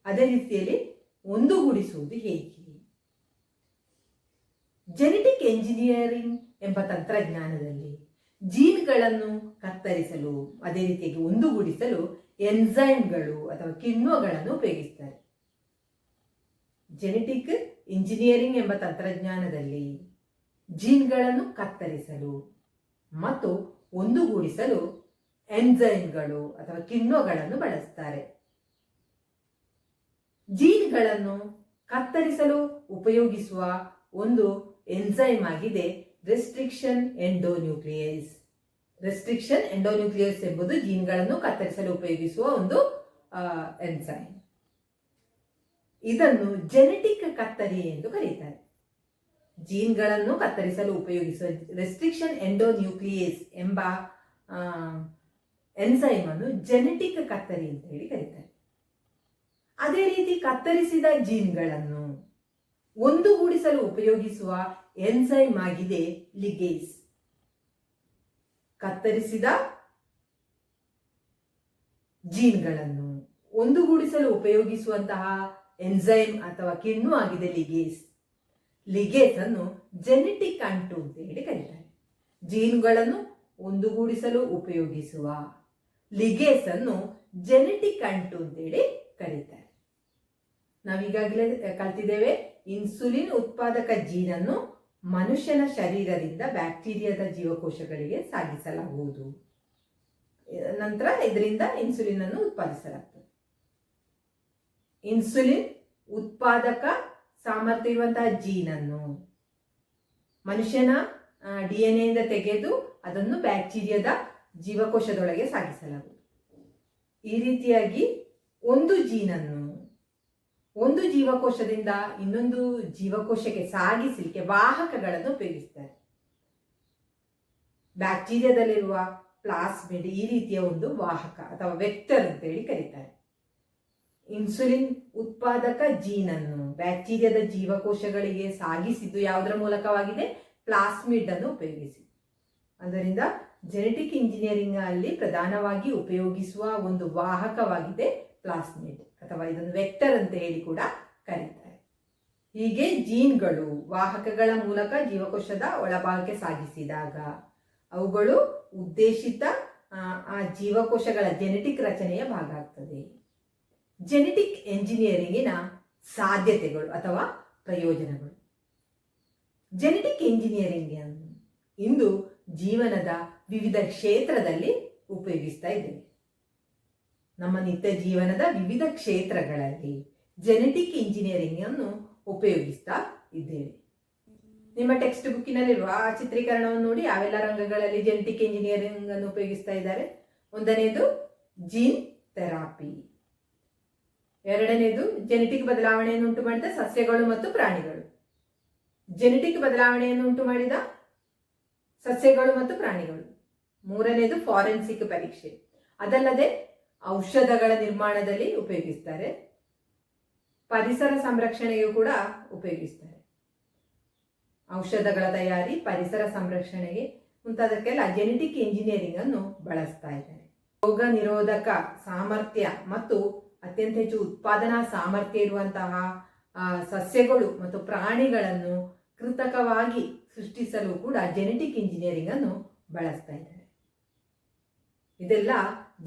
ಅದೇ ರೀತಿಯಲ್ಲಿ ಒಂದುಗೂಡಿಸುವುದು ಹೇಗೆ? ಜೆನೆಟಿಕ್ ಎಂಜಿನಿಯರಿಂಗ್ ಎಂಬ ತಂತ್ರಜ್ಞಾನದಲ್ಲಿ ಜೀನ್ಗಳನ್ನು ಕತ್ತರಿಸಲು ಅದೇ ರೀತಿಯಾಗಿ ಒಂದುಗೂಡಿಸಲು ಎನ್ಸೈಮ್ಗಳು ಅಥವಾ ಕಿಣ್ವಗಳನ್ನು ಉಪಯೋಗಿಸ್ತಾರೆ. ಜೆನೆಟಿಕ್ ಇಂಜಿನಿಯರಿಂಗ್ ಎಂಬ ತಂತ್ರಜ್ಞಾನದಲ್ಲಿ ಜೀನ್ಗಳನ್ನು ಕತ್ತರಿಸಲು ಮತ್ತು ಒಂದುಗೂಡಿಸಲು ಎನ್ಸೈಮ್ಗಳು ಅಥವಾ ಕಿಣ್ವಗಳನ್ನು ಬಳಸ್ತಾರೆ. ಜೀನ್ಗಳನ್ನು ಕತ್ತರಿಸಲು ಉಪಯೋಗಿಸುವ ಒಂದು ಎನ್ಸೈಮ್ ಆಗಿದೆ ರೆಸ್ಟ್ರಿಕ್ಷನ್ ಎಂಡೋನ್ಯೂಕ್ಲಿಯಸ್. ರೆಸ್ಟ್ರಿಕ್ಷನ್ ಎಂಡೋನ್ಯೂಕ್ಲಿಯಸ್ ಎಂಬುದು ಜೀನ್ಗಳನ್ನು ಕತ್ತರಿಸಲು ಉಪಯೋಗಿಸುವ ಒಂದು ಎನ್ಸೈಮ್. ಇದನ್ನು ಜೆನೆಟಿಕ್ ಕತ್ತರಿ ಎಂದು ಕರೆಯುತ್ತಾರೆ. ಜೀನ್ಗಳನ್ನು ಕತ್ತರಿಸಲು ಉಪಯೋಗಿಸುವ ರೆಸ್ಟ್ರಿಕ್ಷನ್ ಎಂಡೋನ್ಯೂಕ್ಲಿಯಸ್ ಎಂಬ ಎನ್ಸೈಮ್ ಅನ್ನು ಜೆನೆಟಿಕ್ ಕತ್ತರಿ ಅಂತ ಹೇಳಿ ಕರೀತಾರೆ. ಅದೇ ರೀತಿ ಕತ್ತರಿಸಿದ ಜೀನ್ಗಳನ್ನು ಒಂದುಗೂಡಿಸಲು ಉಪಯೋಗಿಸುವ ಎನ್ಸೈಮ್ ಆಗಿದೆ ಲಿಗೇಸ್. ಕತ್ತರಿಸಿದ ಜೀನ್ಗಳನ್ನು ಒಂದುಗೂಡಿಸಲು ಉಪಯೋಗಿಸುವಂತಹ ಎನ್ಸೈಮ್ ಅಥವಾ ಕಿಣ್ವ ಆಗಿದೆ ಲಿಗೇಸ್. ಲಿಗೇಸ್ ಅನ್ನು ಜೆನೆಟಿಕ್ ಅಂಟು ಅಂತ ಹೇಳಿ ಕರೀತಾರೆ. ಜೀನ್ಗಳನ್ನು ಒಂದುಗೂಡಿಸಲು ಉಪಯೋಗಿಸುವ ಲಿಗೇಸ್ ಅನ್ನು ಜೆನೆಟಿಕ್ ಅಂಟು ಅಂತ ಹೇಳಿ ಕರೀತಾರೆ. ನಾವೀಗಾಗಲೇ ಕಲ್ತಿದ್ದೇವೆ, ಇನ್ಸುಲಿನ್ ಉತ್ಪಾದಕ ಜೀನನ್ನು ಮನುಷ್ಯನ ಶರೀರದಿಂದ ಬ್ಯಾಕ್ಟೀರಿಯಾದ ಜೀವಕೋಶಗಳಿಗೆ ಸಾಗಿಸಲಾಗುವುದು. ನಂತರ ಇದರಿಂದ ಇನ್ಸುಲಿನ್ ಅನ್ನು ಉತ್ಪಾದಿಸಲಾಗ್ತದೆ. ಇನ್ಸುಲಿನ್ ಉತ್ಪಾದಕ ಸಾಮರ್ಥ್ಯ ಇರುವಂತಹ ಜೀನನ್ನು ಮನುಷ್ಯನ DNA ಇಂದ ತೆಗೆದು ಅದನ್ನು ಬ್ಯಾಕ್ಟೀರಿಯಾದ ಜೀವಕೋಶದೊಳಗೆ ಸಾಗಿಸಲಾಗುವುದು. ಈ ರೀತಿಯಾಗಿ ಒಂದು ಜೀನನ್ನು ಒಂದು ಜೀವಕೋಶದಿಂದ ಇನ್ನೊಂದು ಜೀವಕೋಶಕ್ಕೆ ಸಾಗಿಸಲಿಕ್ಕೆ ವಾಹಕಗಳನ್ನು ಉಪಯೋಗಿಸ್ತಾರೆ. ಬ್ಯಾಕ್ಟೀರಿಯಾದಲ್ಲಿರುವ ಪ್ಲಾಸ್ಮಿಡ್ ಈ ರೀತಿಯ ಒಂದು ವಾಹಕ ಅಥವಾ ವೆಕ್ಟರ್ ಅಂತ ಹೇಳಿ ಕರೀತಾರೆ. ಇನ್ಸುಲಿನ್ ಉತ್ಪಾದಕ ಜೀನನ್ನು ಬ್ಯಾಕ್ಟೀರಿಯಾದ ಜೀವಕೋಶಗಳಿಗೆ ಸಾಗಿಸಿದ್ದು ಯಾವುದರ ಮೂಲಕವಾಗಿದೆ? ಪ್ಲಾಸ್ಮಿಡ್ ಅನ್ನು ಉಪಯೋಗಿಸಿ. ಆದ್ದರಿಂದ ಜೆನೆಟಿಕ್ ಇಂಜಿನಿಯರಿಂಗ್ ಅಲ್ಲಿ ಪ್ರಧಾನವಾಗಿ ಉಪಯೋಗಿಸುವ ಒಂದು ವಾಹಕವಾಗಿದೆ ಪ್ಲಾಸ್ಮಿಡ್, ಅಥವಾ ಇದನ್ನು ವೆಕ್ಟರ್ ಅಂತ ಹೇಳಿ ಕೂಡ ಕರೀತಾರೆ. ಹೀಗೆ ಜೀನ್ಗಳು ವಾಹಕಗಳ ಮೂಲಕ ಜೀವಕೋಶದ ಒಳಭಾಗಕ್ಕೆ ಸಾಗಿಸಿದಾಗ ಅವುಗಳು ಉದ್ದೇಶಿತ ಆ ಜೀವಕೋಶಗಳ ಜೆನೆಟಿಕ್ ರಚನೆಯ ಭಾಗ ಆಗ್ತದೆ. ಜೆನೆಟಿಕ್ ಎಂಜಿನಿಯರಿಂಗಿನ ಸಾಧ್ಯತೆಗಳು ಅಥವಾ ಪ್ರಯೋಜನಗಳು. ಜೆನೆಟಿಕ್ ಎಂಜಿನಿಯರಿಂಗ್ ಅನ್ನು ಇಂದು ಜೀವನದ ವಿವಿಧ ಕ್ಷೇತ್ರದಲ್ಲಿ ಉಪಯೋಗಿಸ್ತಾ ಇದ್ದೇವೆ. ನಮ್ಮ ನಿತ್ಯ ಜೀವನದ ವಿವಿಧ ಕ್ಷೇತ್ರಗಳಲ್ಲಿ ಜೆನೆಟಿಕ್ ಇಂಜಿನಿಯರಿಂಗ್ ಅನ್ನು ಉಪಯೋಗಿಸ್ತಾ ಇದ್ದೇವೆ. ನಿಮ್ಮ ಟೆಕ್ಸ್ಟ್ ಬುಕ್ಕಿನಲ್ಲಿರುವ ಆ ಚಿತ್ರೀಕರಣವನ್ನು ನೋಡಿ ಯಾವೆಲ್ಲ ರಂಗಗಳಲ್ಲಿ ಜೆನೆಟಿಕ್ ಇಂಜಿನಿಯರಿಂಗ್ ಅನ್ನು ಉಪಯೋಗಿಸ್ತಾ ಇದ್ದಾರೆ. ಒಂದನೇದು ಜೀನ್ ಥೆರಪಿ, ಎರಡನೇದು ಜೆನೆಟಿಕ್ ಬದಲಾವಣೆಯನ್ನು ಉಂಟು ಮಾಡಿದ ಸಸ್ಯಗಳು ಮತ್ತು ಪ್ರಾಣಿಗಳು, ಜೆನೆಟಿಕ್ ಬದಲಾವಣೆಯನ್ನು ಉಂಟು ಮಾಡಿದ ಸಸ್ಯಗಳು ಮತ್ತು ಪ್ರಾಣಿಗಳು, ಮೂರನೇದು ಫಾರೆನ್ಸಿಕ್ ಪರೀಕ್ಷೆ. ಅದಲ್ಲದೆ ಔಷಧಗಳ ನಿರ್ಮಾಣದಲ್ಲಿ ಉಪಯೋಗಿಸ್ತಾರೆ, ಪರಿಸರ ಸಂರಕ್ಷಣೆಗೂ ಕೂಡ ಉಪಯೋಗಿಸ್ತಾರೆ. ಔಷಧಗಳ ತಯಾರಿ, ಪರಿಸರ ಸಂರಕ್ಷಣೆಗೆ ಮುಂತಾದಕ್ಕೆಲ್ಲ ಜೆನೆಟಿಕ್ ಇಂಜಿನಿಯರಿಂಗ್ ಅನ್ನು ಬಳಸ್ತಾ ಇದ್ದಾರೆ. ರೋಗ ನಿರೋಧಕ ಸಾಮರ್ಥ್ಯ ಮತ್ತು ಅತ್ಯಂತ ಹೆಚ್ಚು ಉತ್ಪಾದನಾ ಸಾಮರ್ಥ್ಯ ಇರುವಂತಹ ಸಸ್ಯಗಳು ಮತ್ತು ಪ್ರಾಣಿಗಳನ್ನು ಕೃತಕವಾಗಿ ಸೃಷ್ಟಿಸಲು ಕೂಡ ಜೆನೆಟಿಕ್ ಇಂಜಿನಿಯರಿಂಗ್ ಅನ್ನು ಬಳಸ್ತಾ ಇದ್ದಾರೆ. ಇದೆಲ್ಲ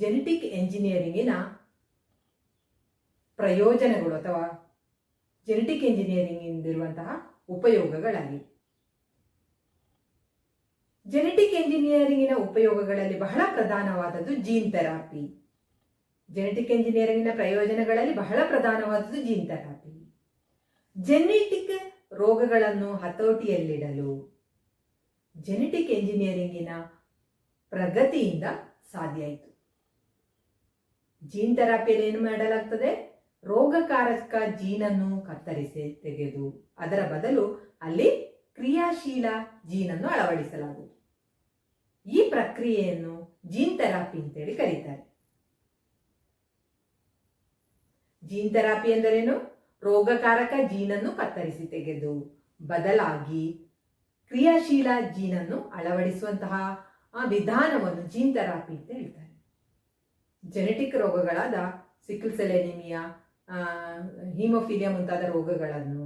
ಜೆನೆಟಿಕ್ ಎಂಜಿನಿಯರಿಂಗಿನ ಪ್ರಯೋಜನಗಳು ಅಥವಾ ಜೆನೆಟಿಕ್ ಎಂಜಿನಿಯರಿಂಗ್ ಇಂದಿರುವಂತಹ ಉಪಯೋಗಗಳಾಗಿವೆ. ಜೆನೆಟಿಕ್ ಎಂಜಿನಿಯರಿಂಗಿನ ಉಪಯೋಗಗಳಲ್ಲಿ ಬಹಳ ಪ್ರಧಾನವಾದದ್ದು ಜೀನ್ ಥೆರಪಿ. ಜೆನೆಟಿಕ್ ಎಂಜಿನಿಯರಿಂಗಿನ ಪ್ರಯೋಜನಗಳಲ್ಲಿ ಬಹಳ ಪ್ರಧಾನವಾದದ್ದು ಜೀನ್ ಥೆರಪಿ. ಜೆನೆಟಿಕ್ ರೋಗಗಳನ್ನು ಹತೋಟಿಯಲ್ಲಿಡಲು ಜೆನೆಟಿಕ್ ಎಂಜಿನಿಯರಿಂಗಿನ ಪ್ರಗತಿಯಿಂದ ಸಾಧ್ಯ ಆಯಿತು. ಜೀನ್ ಥೆರಪಿಯಲ್ಲಿ ಏನು ಮಾಡಲಾಗ್ತದೆ? ರೋಗಕಾರಕ ಜೀನನ್ನು ಕತ್ತರಿಸಿ ತೆಗೆದು ಅದರ ಬದಲು ಅಲ್ಲಿ ಕ್ರಿಯಾಶೀಲ ಜೀನನ್ನು ಅಳವಡಿಸಲಾಗುವುದು. ಈ ಪ್ರಕ್ರಿಯೆಯನ್ನು ಜೀನ್ ಥೆರಪಿ ಅಂತೇಳಿ ಕರೀತಾರೆ. ಜೀನ್ ಥೆರಪಿ ಎಂದರೇನು? ರೋಗಕಾರಕ ಜೀನನ್ನು ಕತ್ತರಿಸಿ ತೆಗೆದು ಬದಲಾಗಿ ಕ್ರಿಯಾಶೀಲ ಜೀನನ್ನು ಅಳವಡಿಸುವಂತಹ ಆ ವಿಧಾನವನ್ನು ಜೀನ್ ಥೆರಪಿ ಅಂತ ಹೇಳ್ತಾರೆ. ಜೆನೆಟಿಕ್ ರೋಗಗಳಾದ ಸಿಕಲ್ ಸೆಲ್ ಎನಿಮಿಯಾ, ಹಿಮೋಫಿಲಿಯಾ ಮುಂತಾದ ರೋಗಗಳನ್ನು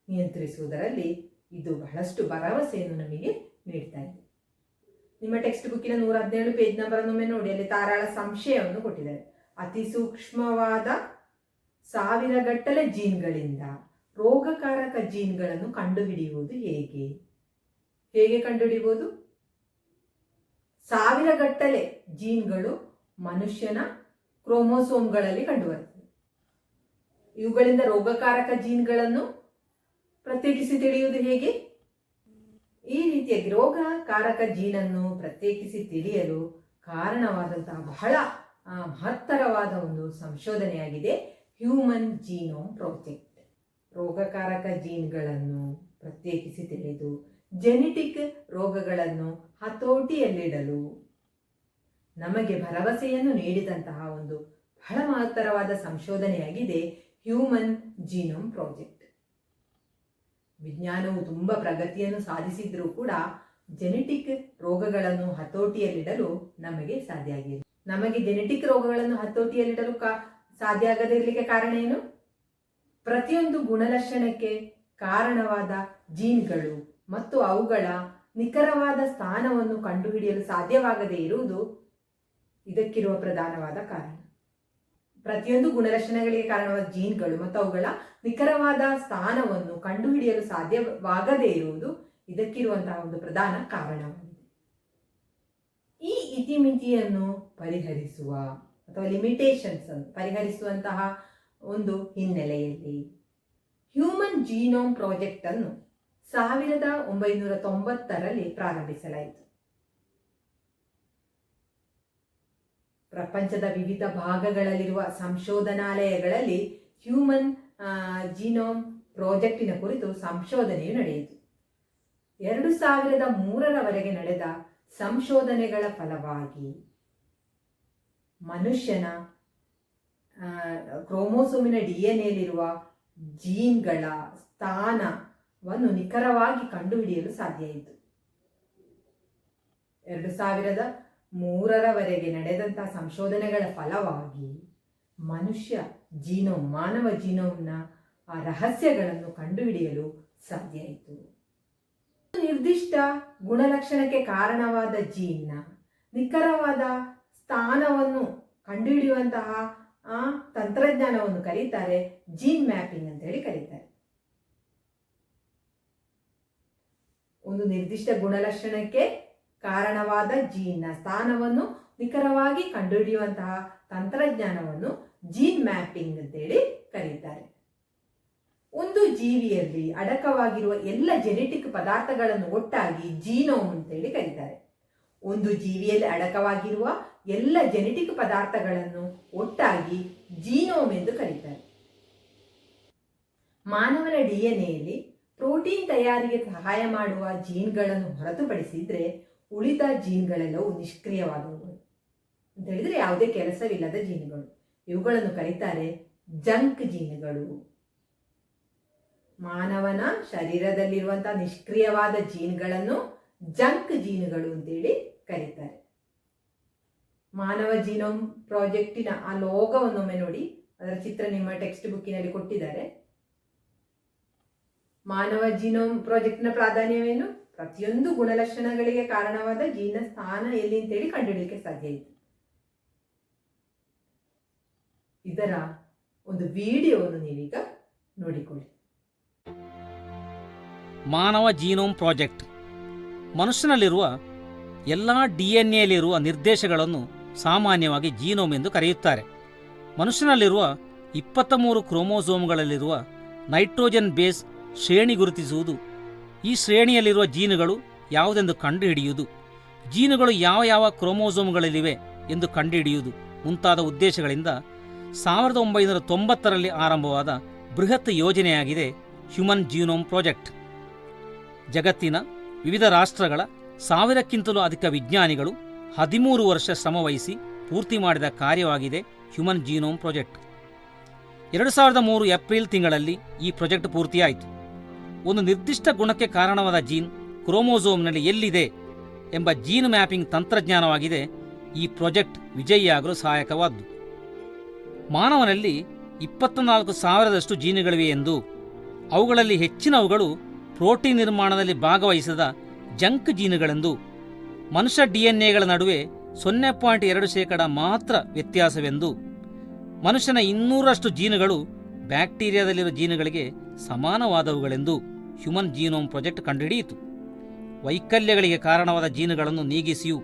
ನಿಯಂತ್ರಿಸುವುದರಲ್ಲಿ ಇದು ಬಹಳಷ್ಟು ಭರವಸೆಯನ್ನು ನಮಗೆ ನೀಡ್ತಾ ಇದೆ. ನಿಮ್ಮ ಟೆಕ್ಸ್ಟ್ ಬುಕ್ಕಿನ 117 ಪೇಜ್ ನಂಬರ್ ಒಮ್ಮೆ ನೋಡಿ, ಅಲ್ಲಿ ತಾರಾಳ ಸಂಶಯವನ್ನು ಕೊಟ್ಟಿದ್ದಾರೆ. ಅತಿ ಸೂಕ್ಷ್ಮವಾದ 1000 ಗಟ್ಟಲೆ ಜೀನ್ಗಳಿಂದ ರೋಗಕಾರಕ ಜೀನ್ಗಳನ್ನು ಕಂಡುಹಿಡಿಯುವುದು ಹೇಗೆ? ಹೇಗೆ ಕಂಡುಹಿಡಿಯುವುದು? 1000 ಗಟ್ಟಲೆ ಜೀನ್ಗಳು ಮನುಷ್ಯನ ಕ್ರೋಮೋಸೋಮ್ಗಳಲ್ಲಿ ಕಂಡುಬರುತ್ತವೆ. ಇವುಗಳಿಂದ ರೋಗಕಾರಕ ಜೀನ್ಗಳನ್ನು ಪ್ರತ್ಯೇಕಿಸಿ ತಿಳಿಯುವುದು ಹೇಗೆ? ಈ ರೀತಿಯಾಗಿ ರೋಗಕಾರಕ ಜೀನನ್ನು ಪ್ರತ್ಯೇಕಿಸಿ ತಿಳಿಯಲು ಕಾರಣವಾದಂತಹ ಬಹಳ ಮಹತ್ತರವಾದ ಒಂದು ಸಂಶೋಧನೆಯಾಗಿದೆ ಹ್ಯೂಮನ್ ಜೀನೋಮ್ ಪ್ರಾಜೆಕ್ಟ್. ರೋಗಕಾರಕ ಜೀನ್ಗಳನ್ನು ಪ್ರತ್ಯೇಕಿಸಿ ತಿಳಿದು ಜೆನೆಟಿಕ್ ರೋಗಗಳನ್ನು ಹತೋಟಿಯಲ್ಲಿಡಲು ನಮಗೆ ಭರವಸೆಯನ್ನು ನೀಡಿದಂತಹ ಒಂದು ಬಹಳ ಮಹತ್ತರವಾದ ಸಂಶೋಧನೆಯಾಗಿದೆ ಹ್ಯೂಮನ್ ಜೀನೋಮ್ ಪ್ರಾಜೆಕ್ಟ್. ವಿಜ್ಞಾನವು ತುಂಬ ಪ್ರಗತಿಯನ್ನು ಸಾಧಿಸಿದ್ರೂ ಕೂಡ ಜೆನೆಟಿಕ್ ರೋಗಗಳನ್ನು ಹತೋಟಿಯಲ್ಲಿಡಲು ನಮಗೆ ಸಾಧ್ಯ ಆಗಿದೆ. ನಮಗೆ ಜೆನೆಟಿಕ್ ರೋಗಗಳನ್ನು ಹತೋಟಿಯಲ್ಲಿಡಲು ಸಾಧ್ಯ ಆಗದೇ ಇರಲಿಕ್ಕೆ ಕಾರಣ ಏನು? ಪ್ರತಿಯೊಂದು ಗುಣಲಕ್ಷಣಕ್ಕೆ ಕಾರಣವಾದ ಜೀನ್ಗಳು ಮತ್ತು ಅವುಗಳ ನಿಖರವಾದ ಸ್ಥಾನವನ್ನು ಕಂಡುಹಿಡಿಯಲು ಸಾಧ್ಯವಾಗದೇ ಇರುವುದು ಇದಕ್ಕಿರುವ ಪ್ರಧಾನವಾದ ಕಾರಣ. ಪ್ರತಿಯೊಂದು ಗುಣಲಕ್ಷಣಗಳಿಗೆ ಕಾರಣವಾದ ಜೀನ್ಗಳು ಮತ್ತು ಅವುಗಳ ನಿಖರವಾದ ಸ್ಥಾನವನ್ನು ಕಂಡುಹಿಡಿಯಲು ಸಾಧ್ಯವಾಗದೇ ಇರುವುದು ಇದಕ್ಕಿರುವಂತಹ ಒಂದು ಪ್ರಧಾನ ಕಾರಣವಾಗಿದೆ. ಈ ಇತಿಮಿತಿಯನ್ನು ಪರಿಹರಿಸುವ ಅಥವಾ ಲಿಮಿಟೇಷನ್ಸ್ ಅನ್ನು ಪರಿಹರಿಸುವಂತಹ ಒಂದು ಹಿನ್ನೆಲೆಯಲ್ಲಿ ಹ್ಯೂಮನ್ ಜೀನೋಮ್ ಪ್ರಾಜೆಕ್ಟ್ ಅನ್ನು 1990ರಲ್ಲಿ ಪ್ರಾರಂಭಿಸಲಾಯಿತು. ಪ್ರಪಂಚದ ವಿವಿಧ ಭಾಗಗಳಲ್ಲಿರುವ ಸಂಶೋಧನಾಲಯಗಳಲ್ಲಿ ಹ್ಯೂಮನ್ ಜೀನೋಮ್ ಪ್ರಾಜೆಕ್ಟಿನ ಕುರಿತು ಸಂಶೋಧನೆಯು ನಡೆಯಿತು. 2003ರವರೆಗೆ ನಡೆದ ಸಂಶೋಧನೆಗಳ ಫಲವಾಗಿ ಮನುಷ್ಯನ ಕ್ರೋಮೋಸೋಮಿನ DNA ಜೀನ್ಗಳ ಸ್ಥಾನವನ್ನು ನಿಖರವಾಗಿ ಕಂಡುಹಿಡಿಯಲು ಸಾಧ್ಯ ಆಯಿತು. 2003ರವರೆಗೆ ನಡೆದಂತಹ ಸಂಶೋಧನೆಗಳ ಫಲವಾಗಿ ಮಾನವ ಜೀನೋಮ್ನ ರಹಸ್ಯಗಳನ್ನು ಕಂಡುಹಿಡಿಯಲು ಸಾಧ್ಯ ಆಯಿತು. ನಿರ್ದಿಷ್ಟ ಗುಣಲಕ್ಷಣಕ್ಕೆ ಕಾರಣವಾದ ಜೀನ್ನ ನಿಖರವಾದ ಸ್ಥಾನವನ್ನು ಕಂಡುಹಿಡಿಯುವಂತಹ ತಂತ್ರಜ್ಞಾನವನ್ನು ಕರೀತಾರೆ ಜೀನ್ ಮ್ಯಾಪಿಂಗ್ ಅಂತ ಹೇಳಿ ಕರೀತಾರೆ. ಒಂದು ನಿರ್ದಿಷ್ಟ ಗುಣಲಕ್ಷಣಕ್ಕೆ ಕಾರಣವಾದ ಜೀನ್ನ ಸ್ಥಾನವನ್ನು ನಿಖರವಾಗಿ ಕಂಡುಹಿಡಿಯುವಂತಹ ತಂತ್ರಜ್ಞಾನವನ್ನು ಜೀನ್ ಮ್ಯಾಪಿಂಗ್ ಅಂತೇಳಿ ಕರೀತಾರೆ. ಒಂದು ಜೀವಿಯಲ್ಲಿ ಅಡಕವಾಗಿರುವ ಎಲ್ಲ ಜೆನೆಟಿಕ್ ಪದಾರ್ಥಗಳನ್ನು ಒಟ್ಟಾಗಿ ಜೀನೋಮ್ ಅಂತೇಳಿ ಕರೀತಾರೆ. ಒಂದು ಜೀವಿಯಲ್ಲಿ ಅಡಕವಾಗಿರುವ ಎಲ್ಲ ಜೆನೆಟಿಕ್ ಪದಾರ್ಥಗಳನ್ನು ಒಟ್ಟಾಗಿ ಜೀನೋಮ್ ಎಂದು ಕರೀತಾರೆ. ಮಾನವನ DNA ಪ್ರೋಟೀನ್ ತಯಾರಿಗೆ ಸಹಾಯ ಮಾಡುವ ಜೀನ್ಗಳನ್ನು ಹೊರತುಪಡಿಸಿದ್ರೆ ಉಳಿದ ಜೀನ್ಗಳೆಲ್ಲವೂ ನಿಷ್ಕ್ರಿಯವಾದವುಗಳು ಅಂತ ಹೇಳಿದ್ರೆ ಯಾವುದೇ ಕೆಲಸವಿಲ್ಲದ ಜೀನ್ಗಳು. ಇವುಗಳನ್ನು ಕರೀತಾರೆ ಜಂಕ್ ಜೀನ್ಗಳು. ಮಾನವನ ಶರೀರದಲ್ಲಿರುವಂತಹ ನಿಷ್ಕ್ರಿಯವಾದ ಜೀನ್ಗಳನ್ನು ಜಂಕ್ ಜೀನ್ಗಳು ಅಂತೇಳಿ ಕರೀತಾರೆ. ಮಾನವ ಜೀನೋಮ್ ಪ್ರಾಜೆಕ್ಟಿನ ಆ ಲೋಗವನ್ನೊಮ್ಮೆ ನೋಡಿ, ಅದರ ಚಿತ್ರ ನಿಮ್ಮ ಟೆಕ್ಸ್ಟ್ ಬುಕ್ಕಿನಲ್ಲಿ ಕೊಟ್ಟಿದ್ದಾರೆ. ಮಾನವ ಜೀನೋಮ್ ಪ್ರಾಜೆಕ್ಟ್ನ ಪ್ರಾಧಾನ್ಯವೇನು? ಪ್ರತಿಯೊಂದು ಗುಣಲಕ್ಷಣಗಳಿಗೆ ಕಾರಣವಾದ ಜೀನ್ನ ಸ್ಥಾನ ಎಲ್ಲಿ ಅಂತೇಳಿ ಕಂಡುಹಿಡಿಯಲಿಕ್ಕೆ ಸಾಧ್ಯ ಇತ್ತು. ಇದರ ಒಂದು ವಿಡಿಯೋವನ್ನು ನೀವೀಗ ನೋಡಿಕೊಳ್ಳಿ. ಮಾನವ ಜೀನೋಮ್ ಪ್ರಾಜೆಕ್ಟ್ ಮನುಷ್ಯನಲ್ಲಿರುವ ಎಲ್ಲ DNAಯಲ್ಲಿರುವ ನಿರ್ದೇಶಗಳನ್ನು ಸಾಮಾನ್ಯವಾಗಿ ಜೀನೋಮ್ ಎಂದು ಕರೆಯುತ್ತಾರೆ. ಮನುಷ್ಯನಲ್ಲಿರುವ 23 ಕ್ರೋಮೋಸೋಮ್ಗಳಲ್ಲಿರುವ ನೈಟ್ರೋಜನ್ ಬೇಸ್ ಶ್ರೇಣಿ ಗುರುತಿಸುವುದು, ಈ ಶ್ರೇಣಿಯಲ್ಲಿರುವ ಜೀನುಗಳು ಯಾವುದೆಂದು ಕಂಡುಹಿಡಿಯುವುದು, ಜೀನುಗಳು ಯಾವ ಯಾವ ಕ್ರೋಮೋಸೋಮ್ಗಳಲ್ಲಿವೆ ಎಂದು ಕಂಡುಹಿಡಿಯುವುದು ಮುಂತಾದ ಉದ್ದೇಶಗಳಿಂದ 1990ರಲ್ಲಿ ಆರಂಭವಾದ ಬೃಹತ್ ಯೋಜನೆಯಾಗಿದೆ ಹ್ಯೂಮನ್ ಜೀನೋಮ್ ಪ್ರಾಜೆಕ್ಟ್. ಜಗತ್ತಿನ ವಿವಿಧ ರಾಷ್ಟ್ರಗಳ 1000ಕ್ಕಿಂತಲೂ ಅಧಿಕ ವಿಜ್ಞಾನಿಗಳು 13 ವರ್ಷ ಶ್ರಮವಹಿಸಿ ಪೂರ್ತಿ ಮಾಡಿದ ಕಾರ್ಯವಾಗಿದೆ ಹ್ಯೂಮನ್ ಜೀನೋಮ್ ಪ್ರಾಜೆಕ್ಟ್. 2003 ಏಪ್ರಿಲ್ ತಿಂಗಳಲ್ಲಿ ಈ ಪ್ರಾಜೆಕ್ಟ್ ಪೂರ್ತಿಯಾಯಿತು. ಒಂದು ನಿರ್ದಿಷ್ಟ ಗುಣಕ್ಕೆ ಕಾರಣವಾದ ಜೀನ್ ಕ್ರೋಮೋಸೋಮ್ನಲ್ಲಿ ಎಲ್ಲಿದೆ ಎಂಬ ಜೀನ್ ಮ್ಯಾಪಿಂಗ್ ತಂತ್ರಜ್ಞಾನವಾಗಿದೆ ಈ ಪ್ರಾಜೆಕ್ಟ್ ವಿಜಯಿಯಾಗಲು ಸಹಾಯಕವಾದ್ದು. ಮಾನವನಲ್ಲಿ 24,000ದಷ್ಟು ಜೀನುಗಳಿವೆ ಎಂದು, ಅವುಗಳಲ್ಲಿ ಹೆಚ್ಚಿನವುಗಳು ಪ್ರೋಟೀನ್ ನಿರ್ಮಾಣದಲ್ಲಿ ಭಾಗವಹಿಸದ ಜಂಕ್ ಜೀನುಗಳೆಂದು, ಮನುಷ್ಯ DNA ನಡುವೆ 0.2% ಮಾತ್ರ ವ್ಯತ್ಯಾಸವೆಂದು, ಮನುಷ್ಯನ 200ರಷ್ಟು ಜೀನುಗಳು ಬ್ಯಾಕ್ಟೀರಿಯಾದಲ್ಲಿರುವ ಜೀನುಗಳಿಗೆ ಸಮಾನವಾದವುಗಳೆಂದು ಹ್ಯೂಮನ್ ಜೀನೋಮ್ ಪ್ರಾಜೆಕ್ಟ್ ಕಂಡುಹಿಡಿಯಿತು. ವೈಕಲ್ಯಗಳಿಗೆ ಕಾರಣವಾದ ಜೀನುಗಳನ್ನು ನೀಗಿಸಿಯೂ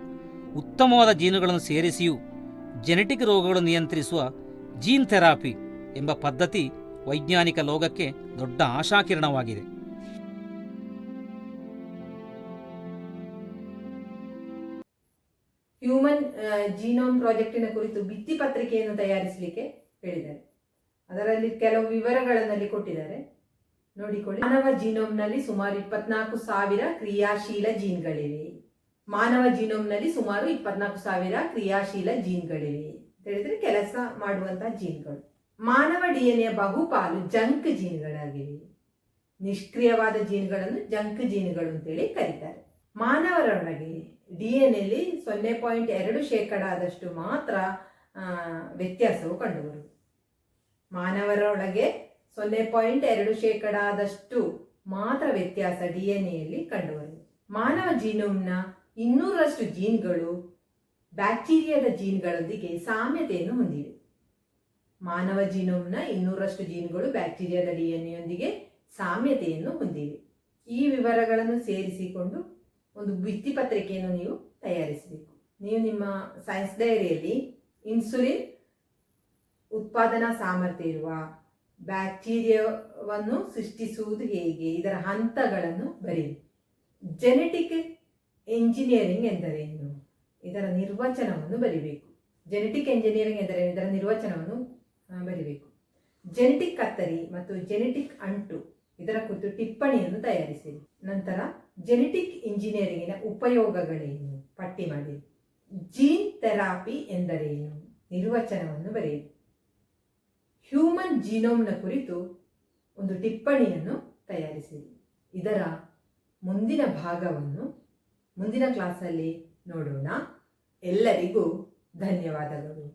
ಉತ್ತಮವಾದ ಜೀನುಗಳನ್ನು ಸೇರಿಸಿಯೂ ಜೆನೆಟಿಕ್ ರೋಗಗಳನ್ನು ನಿಯಂತ್ರಿಸುವ ಜೀನ್ ಥೆರಪಿ ಎಂಬ ಪದ್ಧತಿ ವೈಜ್ಞಾನಿಕ ಲೋಕಕ್ಕೆ ದೊಡ್ಡ ಆಶಾಕಿರಣವಾಗಿದೆ. ಹ್ಯೂಮನ್ ಜೀನೋಮ್ ಪ್ರಾಜೆಕ್ಟಿನ ಕುರಿತು ಭಿತ್ತಿ ಪತ್ರಿಕೆಯನ್ನು ತಯಾರಿಸಲಿಕ್ಕೆ ಹೇಳಿದ್ದಾರೆ. ಅದರಲ್ಲಿ ಕೆಲವು ವಿವರಗಳಲ್ಲಿ ಕೊಟ್ಟಿದ್ದಾರೆ, ನೋಡಿಕೊಳ್ಳಿ. ಮಾನವ ಜೀನೋಮ್ನಲ್ಲಿ ಸುಮಾರು 24,000 ಕ್ರಿಯಾಶೀಲ ಜೀನ್ಗಳಿವೆ. ಮಾನವ ಜೀನೋಮ್ನಲ್ಲಿ ಸುಮಾರು 24,000 ಕ್ರಿಯಾಶೀಲ ಜೀನ್ಗಳಿವೆ ಅಂತ ಹೇಳಿದ್ರೆ ಕೆಲಸ ಮಾಡುವಂತಹ ಜೀನ್ಗಳು. ಮಾನವ DNA ಬಹುಪಾಲು ಜಂಕ್ ಜೀನ್ಗಳಾಗಿವೆ. ನಿಷ್ಕ್ರಿಯವಾದ ಜೀನ್ಗಳನ್ನು ಜಂಕ್ ಜೀನ್ಗಳು ಅಂತೇಳಿ ಕರೀತಾರೆ. ಮಾನವರೊಳಗೆ DNA 0.2% ಮಾತ್ರ ವ್ಯತ್ಯಾಸವು ಕಂಡುಬರುವುದು. ಮಾನವರೊಳಗೆ 0.2% ಮಾತ್ರ ವ್ಯತ್ಯಾಸ DNAಯಲ್ಲಿ ಕಂಡುಬರುವುದು. ಮಾನವ ಜೀನೋಮ್ನ 200ರಷ್ಟು ಜೀನ್ಗಳು ಬ್ಯಾಕ್ಟೀರಿಯಾದ ಜೀನ್ಗಳೊಂದಿಗೆ ಸಾಮ್ಯತೆಯನ್ನು ಹೊಂದಿವೆ. ಮಾನವ ಜೀನೋಮ್ನ 200ರಷ್ಟು ಜೀನ್ಗಳು ಬ್ಯಾಕ್ಟೀರಿಯಾದ DNAಯೊಂದಿಗೆ ಸಾಮ್ಯತೆಯನ್ನು ಹೊಂದಿವೆ. ಈ ವಿವರಗಳನ್ನು ಸೇರಿಸಿಕೊಂಡು ಒಂದು ಭಿತ್ತಿ ಪತ್ರಿಕೆಯನ್ನು ನೀವು ತಯಾರಿಸಬೇಕು. ನೀವು ನಿಮ್ಮ ಸೈನ್ಸ್ ಡೈರಿಯಲ್ಲಿ ಇನ್ಸುಲಿನ್ ಉತ್ಪಾದನಾ ಸಾಮರ್ಥ್ಯ ಇರುವ ಬ್ಯಾಕ್ಟೀರಿಯಾವನ್ನು ಸೃಷ್ಟಿಸುವುದು ಹೇಗೆ, ಇದರ ಹಂತಗಳನ್ನು ಬರೆಯಿರಿ. ಜೆನೆಟಿಕ್ ಎಂಜಿನಿಯರಿಂಗ್ ಎಂದರೇನು, ಇದರ ನಿರ್ವಚನವನ್ನು ಬರಿಬೇಕು. ಜೆನೆಟಿಕ್ ಎಂಜಿನಿಯರಿಂಗ್ ಎಂದರೆ ಇದರ ನಿರ್ವಚನವನ್ನು ಬರಿಬೇಕು. ಜೆನೆಟಿಕ್ ಕತ್ತರಿ ಮತ್ತು ಜೆನೆಟಿಕ್ ಅಂಟು ಇದರ ಕುರಿತು ಟಿಪ್ಪಣಿಯನ್ನು ತಯಾರಿಸಿರಿ. ನಂತರ ಜೆನೆಟಿಕ್ ಇಂಜಿನಿಯರಿಂಗಿನ ಉಪಯೋಗಗಳೇನು ಪಟ್ಟಿ ಮಾಡಿ. ಜೀನ್ ಥೆರಪಿ ಎಂದರೇನು, ನಿರ್ವಚನವನ್ನು ಬರೆಯಿರಿ. ಹ್ಯೂಮನ್ ಜೀನೋಮ್ನ ಕುರಿತು ಒಂದು ಟಿಪ್ಪಣಿಯನ್ನು ತಯಾರಿಸಿರಿ. ಇದರ ಮುಂದಿನ ಭಾಗವನ್ನು ಮುಂದಿನ ಕ್ಲಾಸಲ್ಲಿ ನೋಡೋಣ. ಎಲ್ಲರಿಗೂ ಧನ್ಯವಾದಗಳು.